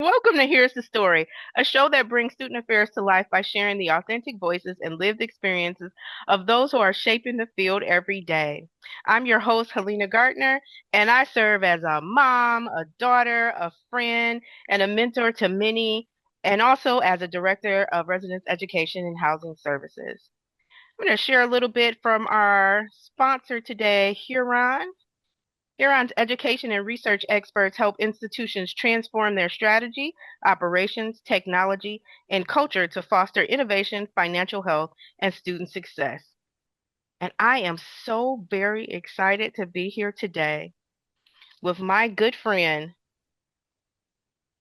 Welcome to Here's the Story, a show that brings student affairs to life by sharing the authentic voices and lived experiences of those who are shaping the field every day. I'm your host, Helena Gartner, and I serve as a mom, a daughter, a friend, and a mentor to many, and also as a director of residence education and housing services. I'm going to share a little bit from our sponsor today, Huron. Huron's education and research experts help institutions transform their strategy, operations, technology, and culture to foster innovation, financial health, and student success. And I am so very excited to be here today with my good friend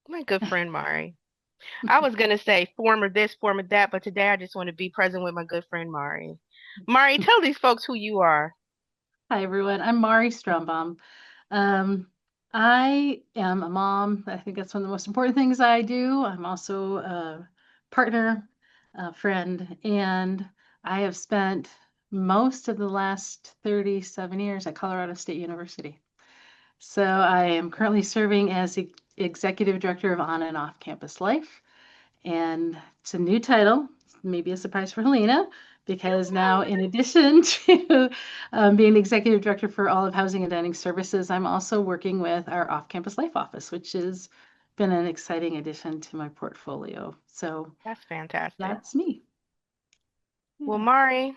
Mari. I was going to say former this, former that, but today I just want to be present with my good friend Mari. Mari, tell these folks who you are. Hi, everyone. I'm Mari Strombaum. Um, I am a mom. I think that's one of the most important things I do. I'm also a partner, a friend, and I have spent most of the last 37 years at Colorado State University. So I am currently serving as the Executive Director of On and Off Campus Life. And it's a new title, maybe a surprise for Helena, because now, in addition to being the executive director for all of Housing and Dining Services, I'm also working with our Off Campus Life office, which has been an exciting addition to my portfolio. So That's fantastic. that's me. Well, Yeah. Mari,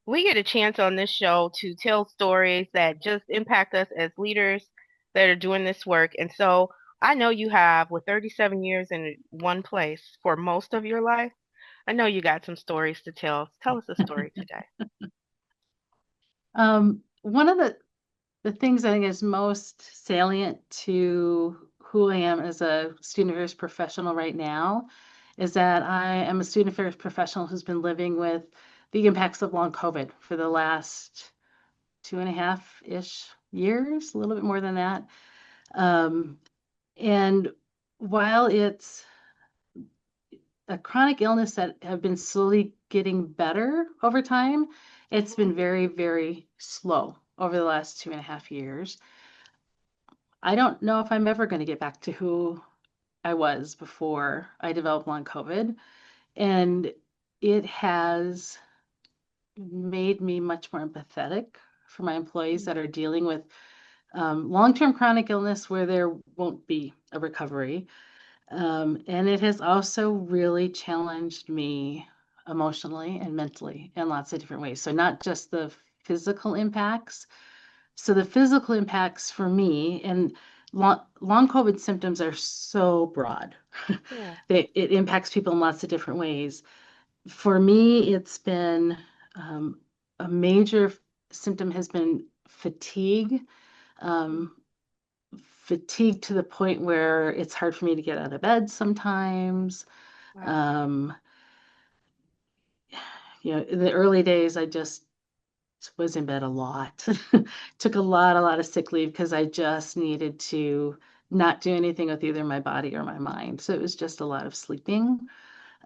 we get a chance on this show to tell stories that just impact us as leaders that are doing this work. And so I know you have, with 37 years in one place for most of your life, I know you got some stories to tell. Tell us a story today. One of the things I think is most salient to who I am as a student affairs professional right now is that I am a student affairs professional who's been living with the impacts of long COVID for the last 2.5-ish years, a little bit more than that. Um, and while it's a chronic illness that have been slowly getting better over time, it's Hmm. been very, very slow over the last 2.5 years. I don't know if I'm ever going to get back to who I was before I developed long COVID. And it has made me much more empathetic for my employees that are dealing with long-term chronic illness where there won't be a recovery. And it has also really challenged me emotionally and mentally in lots of different ways. So not just the physical impacts. So the physical impacts for me and long COVID symptoms are so broad. Yeah. It impacts people in lots of different ways. For me, it's been a major symptom has been fatigue. Um, Fatigue to the point where it's hard for me to get out of bed sometimes. Wow. Um, in the early days, I just was in bed a lot. Took a lot of sick leave because I just needed to not do anything with either my body or my mind. So it was just a lot of sleeping.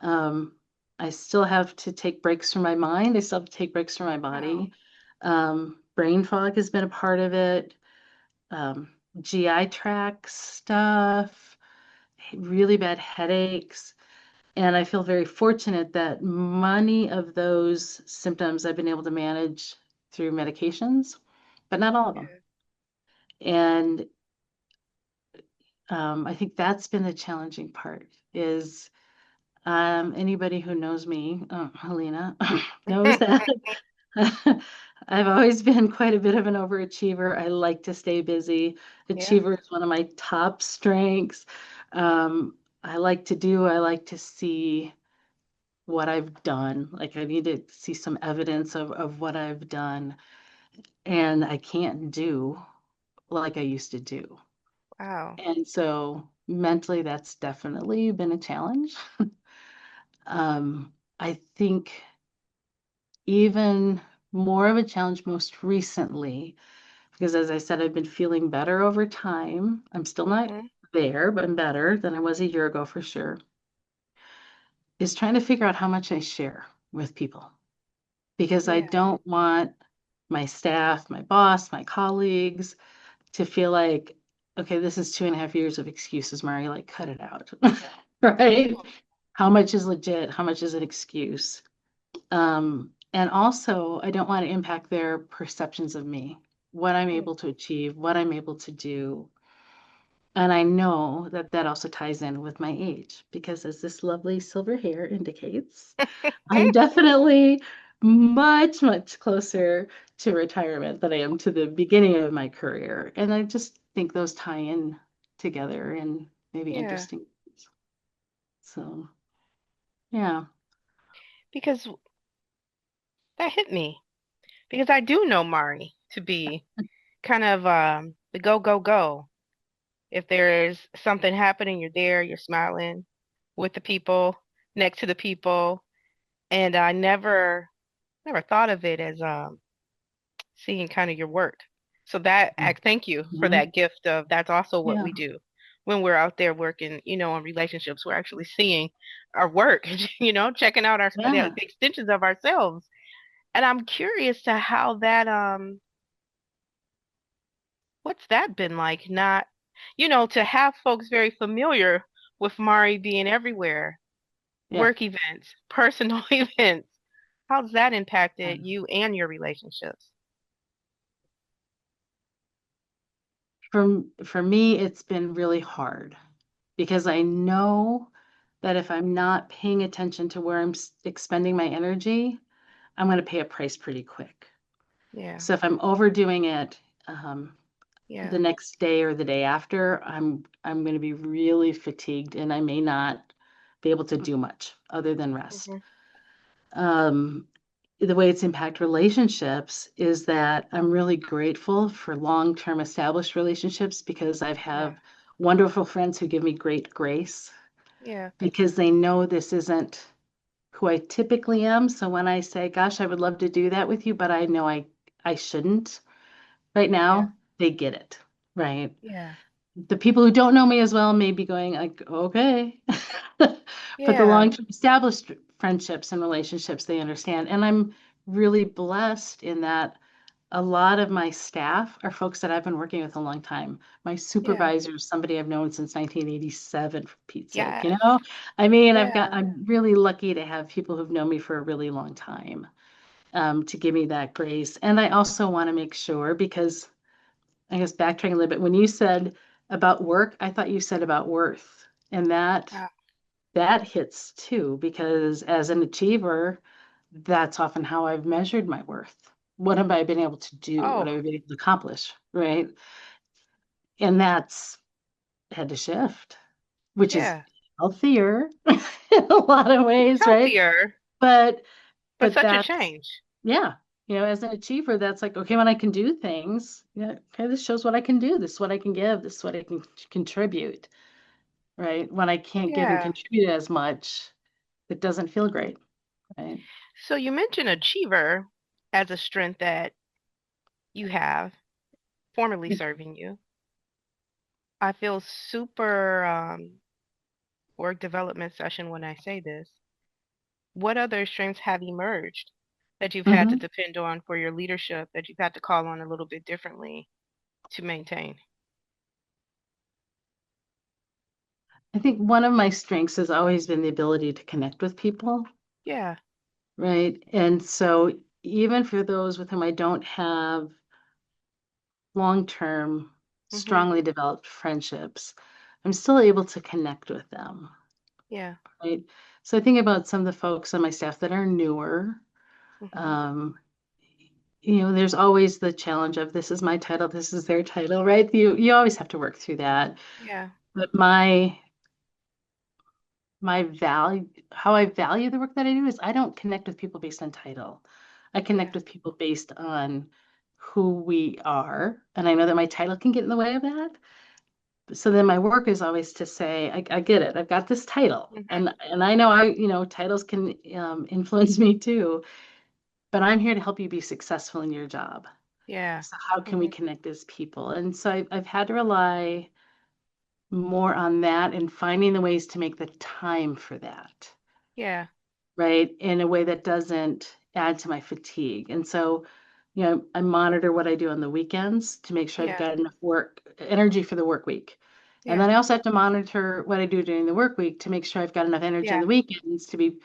Um, I still have to take breaks from my mind. I still have to take breaks from my Wow. body. Brain fog has been a part of it. Um, GI tract stuff, really bad headaches. And I feel very fortunate that many of those symptoms I've been able to manage through medications, but not all of them. Yeah. And I think that's been the challenging part is anybody who knows me, Helena, knows that I've always been quite a bit of an overachiever. I like to stay busy. Yeah. Achiever is one of my top strengths. Um, I like to see what I've done. Like I need to see some evidence of what I've done. And I can't do like I used to do. Wow. And so mentally, that's definitely been a challenge. I think even more of a challenge most recently, because as I said, I've been feeling better over time. I'm still not Hmm. there, but I'm better than I was a year ago for sure. Is trying to figure out how much I share with people because I Yeah. don't want my staff, my boss, my colleagues to feel like okay, this is 2.5 years of excuses, Mari, like cut it out. Right? How much is legit? How much is an excuse? And also, I don't want to impact their perceptions of me, what I'm Yeah. able to achieve, what I'm able to do. And I know that that also ties in with my age because, as this lovely silver hair indicates, I'm definitely much, much closer to retirement than I am to the beginning of my career. And I just think those tie in together in maybe Yeah. interesting ways. So, yeah, Because that hit me. Because I do know Mari to be kind of the go, go, go. If there's something happening, you're there, you're smiling with the people, next to the people. And I never thought of it as seeing kind of your work. So that yeah, I thank you for yeah, that gift of that's also what yeah, we do when we're out there working, on relationships. We're actually seeing our work, checking out the yeah. extensions of ourselves. And I'm curious to how that what's that been like? Not, to have folks very familiar with Mari being everywhere, Yeah. work events, personal events. How's that impacted Um, you and your relationships? for me, it's been really hard because I know that if I'm not paying attention to where I'm expending my energy, I'm going to pay a price pretty quick. Yeah, So if I'm overdoing it, um, yeah. the next day or the day after, I'm going to be really fatigued and I may not be able to do much other than rest. Hmm. Um, the way it's impact relationships is that I'm really grateful for long-term established relationships because I've Yeah, have wonderful friends who give me great grace yeah, because they know this isn't who I typically am. So when I say, gosh, I would love to do that with you, but I know I shouldn't right yeah, now, they get it, right? yeah, The people who don't know me as well may be going like, okay. But the yeah, long-term established friendships and relationships, they understand. And I'm really blessed in that a lot of my staff are folks that I've been working with a long time. My yeah, supervisor is somebody I've known since 1987, for Pete's sake, yes, I mean, yeah, I'm really lucky to have people who've known me for a really long time, to give me that grace. And I also want to make sure because I guess backtracking a little bit, when you said about work, I thought you said about worth. And uh, that hits too, because as an achiever, that's often how I've measured my worth. What have I been able to do? What oh, have I been able to accomplish? Right. And that's had to shift, which is yeah. healthier in a lot of It's ways, right? healthier, But but such a that's change. yeah, as an achiever, that's like, okay, when I can do things, yeah, okay, this shows what I can do, this is what I can give, this is what I can contribute, right? When I can't give and Yeah. contribute as much, it doesn't feel great, right? So you mentioned achiever as a strength that you have formerly serving you. I feel super work development session when I say this. What other strengths have emerged that you've had to Hmm. depend on for your leadership that you've had to call on a little bit differently to maintain? I think one of my strengths has always been the ability to connect with people, Yeah. right? And so even for those with whom I don't have long-term, Mhm. strongly developed friendships, I'm still able to connect with them, Yeah. right? So I think about some of the folks on my staff that are newer. Mhm. Um, there's always the challenge of this is my title, this is their title, right? You always have to work through that. Yeah. But my value, how I value the work that I do is I don't connect with people based on title. I Yeah. connect with people based on who we are. And I know that my title can get in the way of that. So then my work is always to say, I get it. I've got this title. Mhm. And I know titles can influence me too, but I'm here to help you be successful in your job. Yeah. So how can we Mhm. connect as people? And so I've had to rely more on that and finding the ways to make the time for that, Yeah. right? In a way that doesn't add to my fatigue. And so, I monitor what I do on the weekends to make sure I've Yeah. got enough work energy for the work week. And Yeah. then I also have to monitor what I do during the work week to make sure I've got enough energy on Yeah. the weekends to be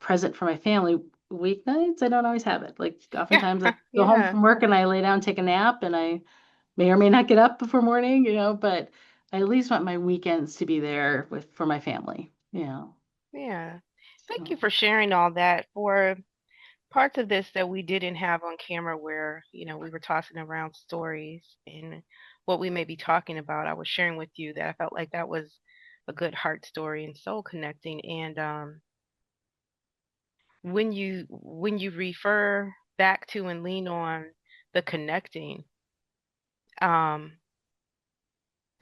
present for my family. Weeknights, I don't always have it. Like Yeah. oftentimes I go home Yeah. from work and I lay down, take a nap, and I may or may not get up before morning, but I at least want my weekends to be there with for my family, Yeah. Thank you So, for sharing all that. For parts of this that we didn't have on camera where, we were tossing around stories and what we may be talking about, I was sharing with you that I felt like that was a good heart story and soul connecting. And when you refer back to and lean on the connecting, um,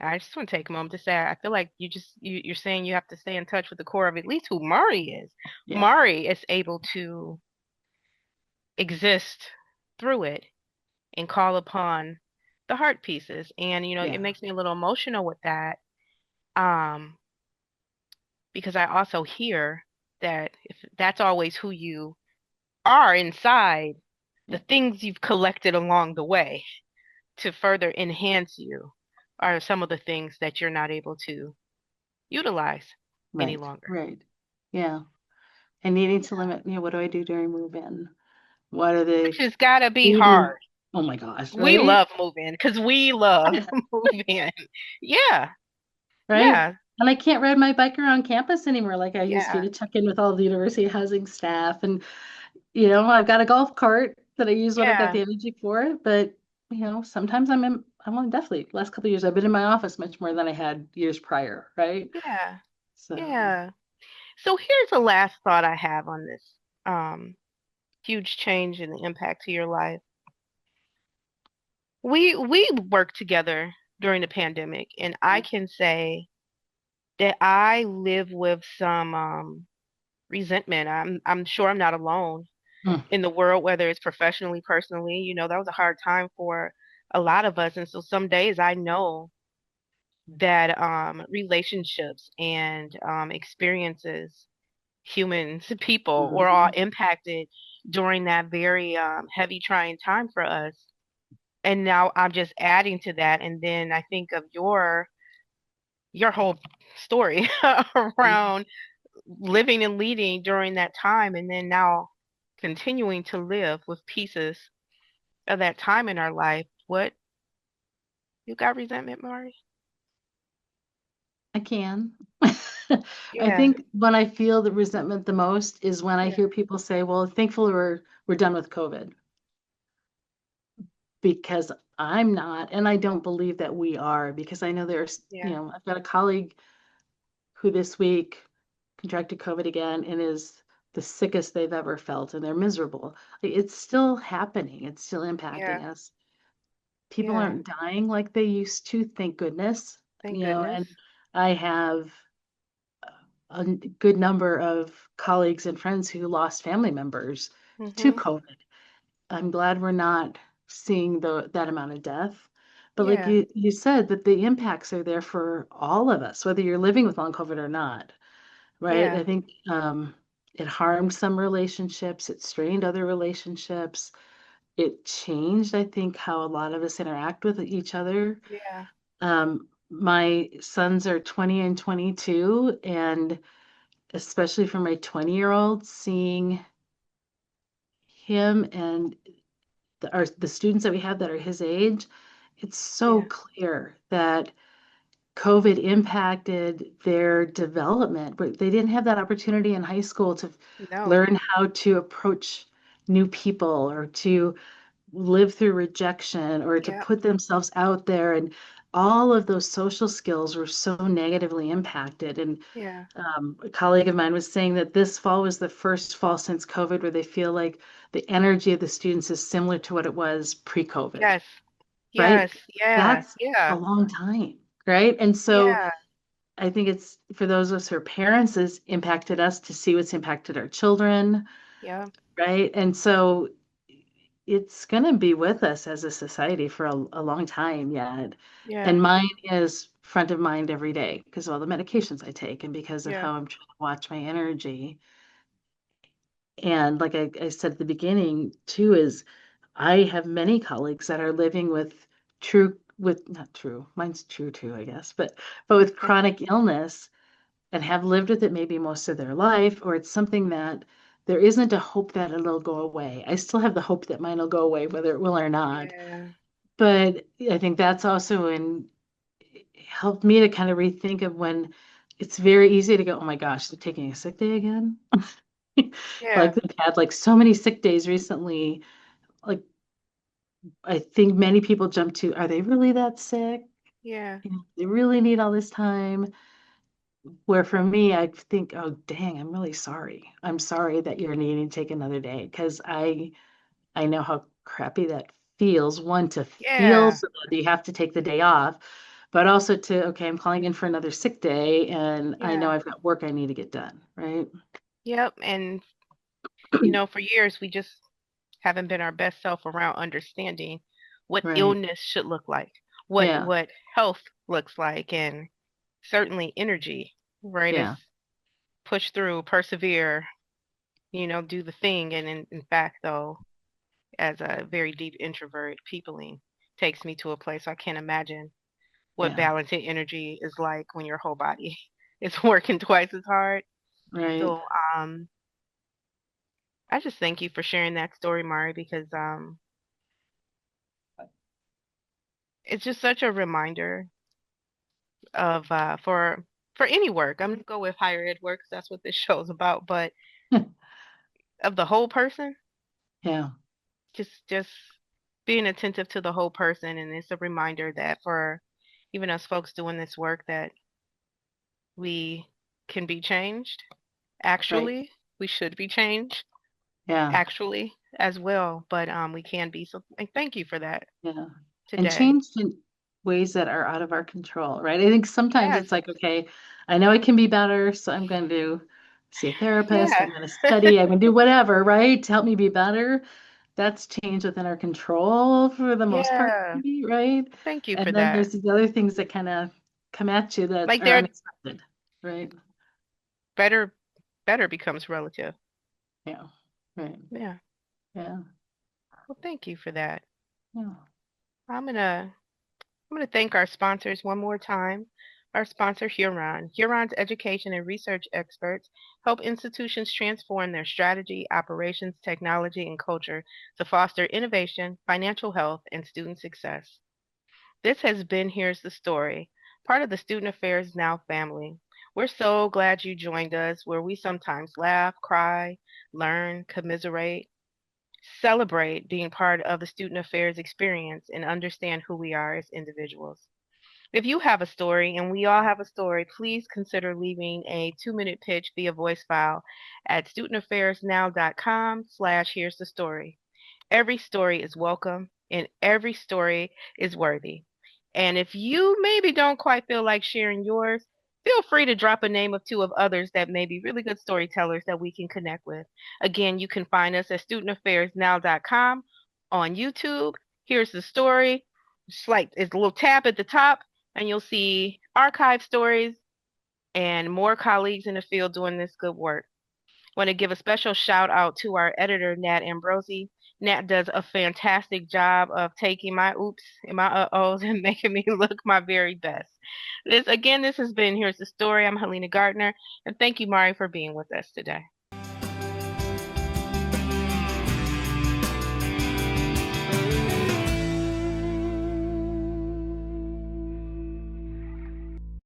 I just want to take a moment to say I feel like you're saying you have to stay in touch with the core of at least who Mari is. yeah, Mari is able to exist through it and call upon the heart pieces. And it yeah, makes me a little emotional with that, um, because I also hear that if that's always who you are inside, the yeah, things you've collected along the way to further enhance you are some of the things that you're not able to utilize any right, longer. right. Yeah. And needing to limit, what do I do during move-in? What are the Which has got to be hard. cleaning? Oh my gosh, We right? love moving because we love moving. Yeah, Right? yeah, And I can't ride my bike around campus anymore like I used yeah, to check in with all the university housing staff. And, I've got a golf cart that I use when I've got yeah, the energy for it. But, sometimes I'm definitely, last couple of years, I've been in my office much more than I had years prior, right? yeah, So, yeah. So here's a last thought I have on this um, huge change in the impact to your life. We worked together during the pandemic, and I can say that I live with some resentment. I'm sure I'm not alone mm, in the world, whether it's professionally, personally. That was a hard time for a lot of us, and so some days I know that relationships and experiences, humans, people, were all mhm. impacted during that very heavy, trying time for us. And now I'm just adding to that, and then I think of your whole story around living and leading during that time, and then now continuing to live with pieces of that time in our life. What, you got resentment, Mari? I can. I Yeah, think when I feel the resentment the most is when I yeah, hear people say, well, thankfully we're done with COVID, because I'm not, and I don't believe that we are, because I know yeah, I've got a colleague who this week contracted COVID again and is the sickest they've ever felt, and they're miserable. Like, it's still happening. It's still yeah, impacting us. People yeah. aren't dying like they used to, thank goodness. Thank goodness. And I have a good number of colleagues and friends who lost family members to Mhm. COVID. I'm glad we're not seeing that amount of death. But like Yeah, you said, that the impacts are there for all of us, whether you're living with long COVID or not, right? yeah, I think it harmed some relationships, it strained other relationships, it changed, I think, how a lot of us interact with each other. yeah, My sons are 20 and 22, and especially for my 20-year-old, seeing him and the students that we have that are his age, it's so yeah. clear that COVID impacted their development, but they didn't have that opportunity in high school to No. learn how to approach new people, or to live through rejection, or to Yeah, put themselves out there. And all of those social skills were so negatively impacted. And yeah. a colleague of mine was saying that this fall was the first fall since COVID where they feel like the energy of the students is similar to what it was pre-COVID, Yes. right? Yes. Yeah. That's a Yeah. long time, right? And so Yeah. I think it's for those of us who are parents, has impacted us to see what's impacted our children, Yeah. right? And so it's going to be with us as a society for a long time yet. Yeah. And mine is front of mind every day because of all the medications I take and because of Yeah. how I'm trying to watch my energy. And like I said at the beginning, too, is I have many colleagues that are living with true with not true, mine's true too, I guess, but with chronic illness and have lived with it maybe most of their life, or it's something that there isn't a hope that it'll go away. I still have the hope that mine will go away, whether it will or not. Yeah, But I think that's also in helped me to kind of rethink of when it's very easy to go, oh my gosh, they're taking a sick day again. Like yeah, they've had like so many sick days recently. Like I think many people jump to, are they really that sick? yeah, You know, they really need all this time. Where for me, I think, oh dang, I'm really sorry. I'm sorry that you're needing to take another day because I know how crappy that feels. One, to feel yeah, so that you have to take the day off, but also to, okay, I'm calling in for another sick day and I know yeah. I've got work I need to get done, right? Yep. And for years we just haven't been our best self around understanding what Right. illness should look like, what Yeah. what health looks like, and certainly energy, right? Is Yeah. push through, persevere, do the thing. And in fact, though, as a very deep introvert, peopling takes me to a place I can't imagine what Yeah. balancing energy is like when your whole body is working twice as hard. Right. So, I just thank you for sharing that story, Mari, because it's just such a reminder of for any work. I'm gonna go with higher ed work 'cause that's what this show's about, but of the whole person, Yeah. just being attentive to the whole person, and it's a reminder that for even us folks doing this work that we can be changed. Right. Actually, we should be changed Yeah. actually as well, but we can be. So thank you for that Yeah. And today. changed in ways that are out of our control, right? I think sometimes Yes. it's like, okay, I know I can be better, so I'm going to see a therapist, I'm Yeah. going to study, I'm going to do whatever, right, to help me be better. That's change within our control for the most part, Yeah. maybe, right? Thank you for And then that. there's these other things that kind of come at you that Like are they're unexpected, right? better better becomes relative. Yeah. Right. Yeah. Yeah. Well, thank you for that. Yeah. I'm gonna I'm gonna thank our sponsors one more time. Our sponsor, Huron. Huron's education and research experts help institutions transform their strategy, operations, technology, and culture to foster innovation, financial health, and student success. This has been Here's the Story, part of the Student Affairs Now family. We're so glad you joined us, where we sometimes laugh, cry, learn, commiserate, celebrate being part of the student affairs experience, and understand who we are as individuals. If you have a story, and we all have a story, please consider leaving a 2-minute pitch via voice file at studentaffairsnow.com/here's the story. Every story is welcome and every story is worthy. And if you maybe don't quite feel like sharing yours, feel free to drop a name of two of others that may be really good storytellers that we can connect with. Again, you can find us at studentaffairsnow.com on YouTube. Here's the story. It's a little tab at the top, and you'll see archive stories and more colleagues in the field doing this good work. Want to give a special shout out to our editor, Nat Ambrosi. Nat does a fantastic job of taking my oops and my uh-ohs and making me look my very best. This has been Here's the Story. I'm Helena Gardner, and thank you, Mari, for being with us today.